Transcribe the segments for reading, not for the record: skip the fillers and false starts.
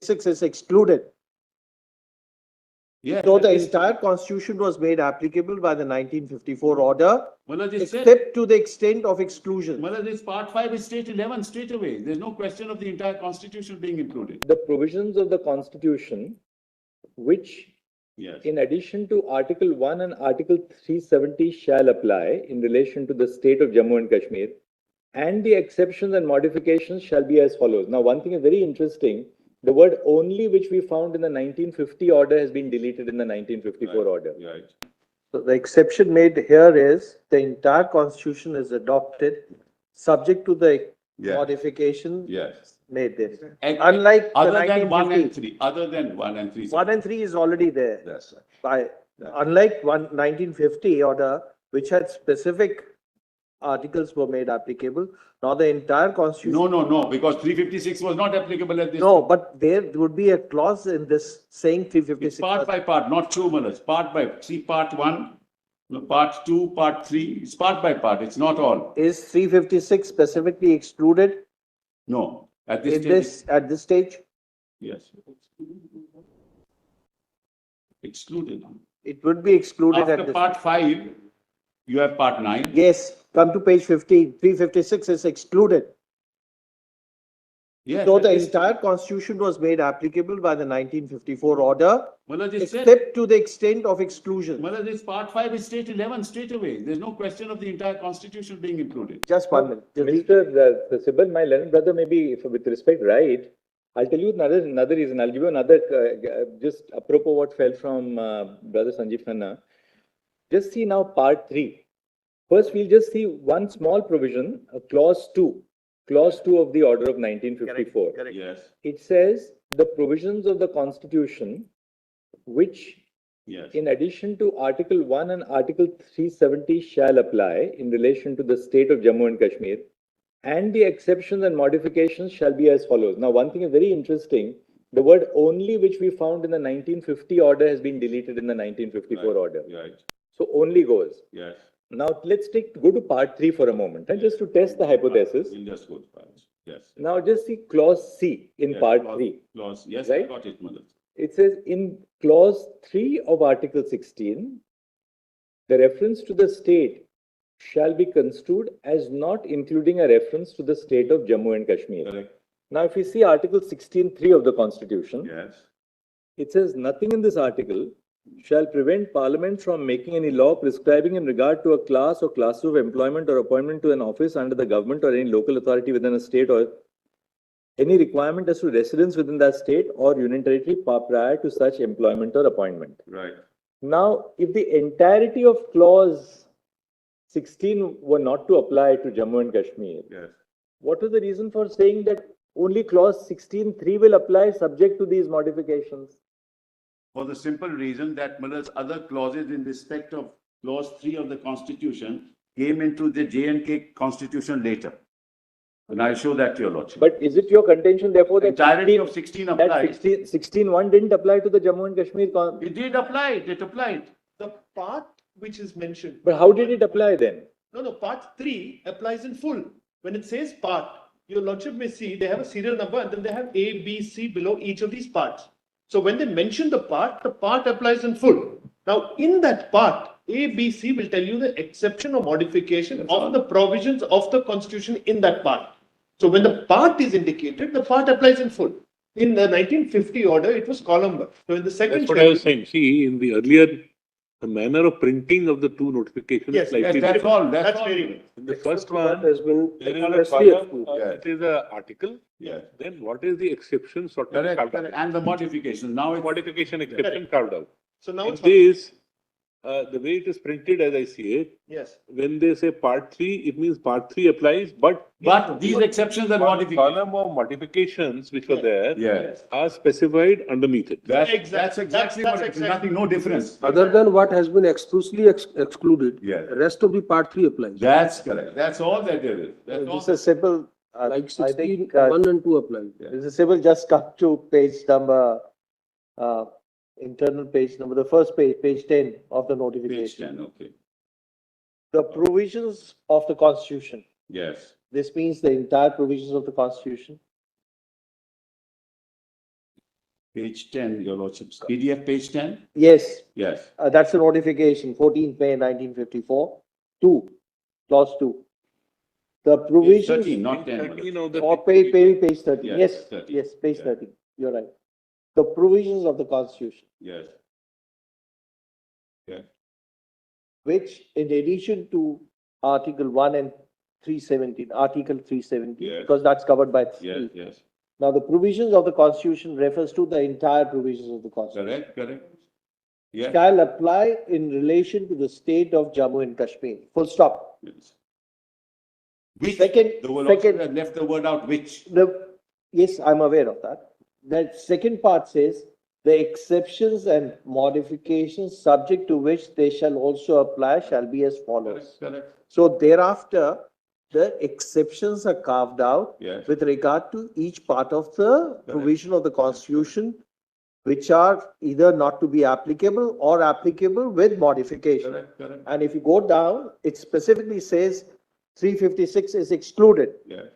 356 is excluded. Yes. So that the is- entire constitution was made applicable by the 1954 order, Malaj, it said- except to the extent of exclusion. Malaj, this part 5 is state 11 straight away. There's no question of the entire constitution being included. The provisions of the Constitution, which Yes. in addition to Article 1 and Article 370 shall apply in relation to the state of Jammu and Kashmir, and the exceptions and modifications shall be as follows. Now, one thing is very interesting. The word only, which we found in the 1950 order, has been deleted in the 1954 order. Right. So the exception made here is the entire constitution is adopted subject to the Yeah. modification Yes. made there. Ex- Unlike the Other than 1 and 1950, 3. Other than 1 and 3. 1 and 3 is already there. That's right. By, Yeah. unlike 1950 order, which had specific articles were made applicable, now the entire constitution. No, because 356 was not applicable at this. No, but there would be a clause in this saying It's 356. part by part, not true, Malaj. Part by, see part 1, no, part 2, part 3. It's part by part. It's not all. Is 356 specifically excluded No. At this in stage. this, at this stage? Yes. Excluded. It would be excluded at After this. part 5, you have part 9. Yes, come to page 15, 356 is excluded. Yes. So at the this- entire constitution was made applicable by the 1954 order, Malaj, it said- except to the extent of exclusion. Malaj, this part 5 is state 11 straight away. There's no question of the entire constitution being included. Just 1 minute. Mr. Sibbal, my learned brother, maybe if, with respect, right. I'll tell you another reason. I'll give you another, just apropos what fell from Brother Sanjeev Khanna. Just see now part 3. First, we'll just see one small provision, clause 2. Clause 2 of the order of 1954. Correct. Yes. It says the provisions of the Constitution, which Yes. in addition to Article 1 and Article 370 shall apply in relation to the state of Jammu and Kashmir, and the exceptions and modifications shall be as follows. Now, one thing is very interesting. The word only, which we found in the 1950 order, has been deleted in the 1954 order. Right. So only goes. Yes. Now, let's go to part 3 for a moment, and just to test the hypothesis. We'll just go to parts. Yes. Now, just see clause C in Yes, part clause- 3. Clause, yes, I Right? got it, Malaj. It says in clause 3 of Article 16, the reference to the state shall be construed as not including a reference to the state of Jammu and Kashmir. Correct. Now, if you see Article 16(3) of the Constitution, Yes. it says nothing in this article shall prevent Parliament from making any law prescribing in regard to a class or classes of employment or appointment to an office under the government or any local authority within a state, or any requirement as to residence within that state or union territory prior to such employment or appointment. Right. Now, if the entirety of clause 16 were not to apply to Jammu and Kashmir, Yes. what was the reason for saying that only clause 16(3) will apply subject to these modifications? For the simple reason that Malaj, other clauses in respect of clause 3 of the Constitution came into the J&K Constitution later. And I'll show that to your lordship. But is it your contention, therefore, that Entirety of 16 that applied. 16(1) didn't apply to the Jammu and Kashmir? It did apply it. It applied. The part which is mentioned. But how did it apply then? No, part 3 applies in full. When it says part, your lordship may see they have a serial number and then they have A, B, C below each of these parts. So when they mention the part applies in full. Now, in that part, A, B, C will tell you the exception or modification of the provisions of the Constitution in that part. So when the part is indicated, the part applies in full. In the 1950 order, it was column. So in the second That's what I was saying. See, in the earlier, the manner of printing of the two notifications. Yes, slightly Yes, that's different. all. That's That's all. very good. In the first one, Has been there is a expressly column, excluded. Yes. it is an article. Yes. Then what is the exception sort of Correct, carved correct. out? And the modifications. Now it's Modification exception carved out. So now In it's this, the way it is printed as I see it, yes. when they say part 3, it means part 3 applies, but these exceptions and one modifications. column of modifications which were there Yes. are specified underneath it. That's Exactly. exactly That's what it is. exactly. Nothing, no difference. Other than what has been exclusively excluded, Yeah. the rest of the part 3 applies. That's correct. That's all that there is. That's all. This is simple. Like I 16, think, 1 and 2 apply. this is simple, just come to page number, internal page number, the first page, page 10 of the Page notification. 10, okay. The provisions of the Constitution. Yes. This means the entire provisions of the Constitution. Page 10, your lordships. PDF page 10? Yes, Yes. that's the notification, 14th May 1954. 2, clause 2. The Page provisions. 13, not 10. 13 of the. Or page 13. Yes, Yes, 13. yes, page Yeah. 13. You're right. The provisions of the Constitution, Yes. Yeah. which in addition to Article 1 and 317, Article 317, Yes. because that's covered by Yes, 3. yes. Now, the provisions of the Constitution refers to the entire provisions of the Constitution. Correct. Yes. Shall apply in relation to the state of Jammu and Kashmir. Full stop. Yes. Which, Second- the word second- also left the word out, which. Yes, I'm aware of that. That second part says, the exceptions and modifications subject to which they shall also apply shall be as follows. Correct. So thereafter, the exceptions are carved out Yes. with regard to each part of the provision of the Constitution, which are either not to be applicable or applicable with modification. Correct. And if you go down, it specifically says 356 is excluded. Yes.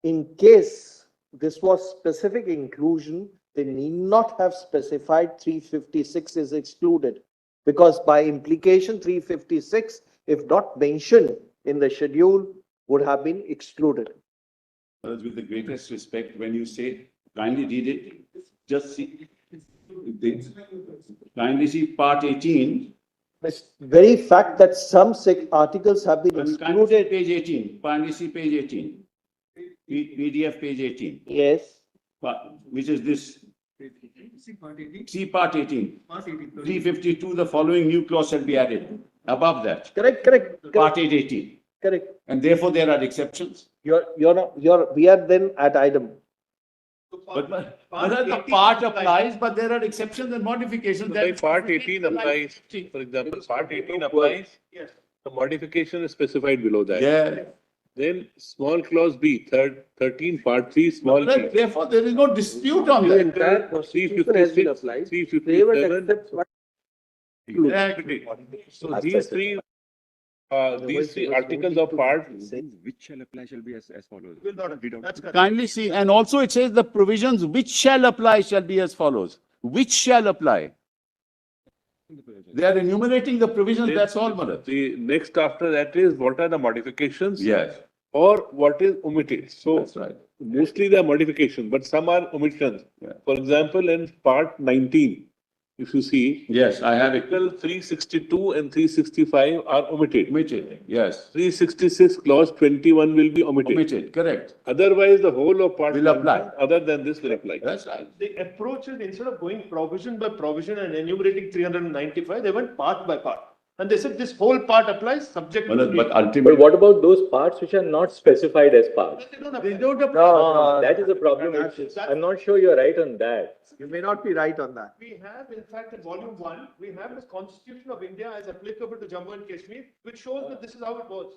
In case this was specific inclusion, they need not have specified 356 is excluded. Because by implication, 356, if not mentioned in the schedule, would have been excluded. But with the greatest respect, when you say kindly read it, just see. Kindly see part 18. The very fact that some articles have been Kindly see excluded, page 18. Kindly see page 18. PDF page 18. yes, Which is this. See part 18. 352, the following new clause shall be added. Above that, correct, part 18. correct. And therefore there are exceptions. We are then at item. But the part applies, but there are exceptions and modifications. Like part 18 applies, for example, part 18 applies, Yes. the modification is specified below that. Yeah. Then small clause B, 13, part 3, small b. Therefore, there is no dispute on The that. entire Constitution has been 356, applied. 357. Except what Exactly. So these three articles of part, Which shall apply shall be as follows. Will not, that's correct. Kindly see, and also it says the provisions which shall apply shall be as follows. Which shall apply? They are enumerating the provisions, that's all, Bharat. the next after that is what are the modifications? Yes, Or what is omitted. So that's right. mostly they are modifications, but some are omissions. Yeah. For example, in part 19, if you see, Yes, I have it. Article 362 and 365 are omitted. Omitted, yes. 366 clause 21 will be omitted. Omitted, correct. Otherwise, the whole of part Will apply. 19, other than this will apply. That's right. The approach is instead of going provision by provision and enumerating 395, they went part by part. And they said this whole part applies subject to. But But ultimately. what about those parts which are not specified as parts? They don't They apply. don't apply. No, That is the problem. I'm not sure you're right on that. You may not be right on that. We have, in fact, in volume 1, we have the Constitution of India as applicable to Jammu and Kashmir, which shows that this is how it was.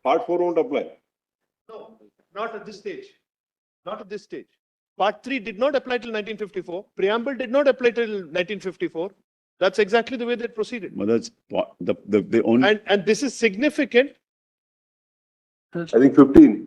Part 4 won't apply. No, not at this stage. Not at this stage. Part 3 did not apply till 1954. Preamble did not apply till 1954. That's exactly the way they proceeded. Well, that's the only. And this is significant. I think 15.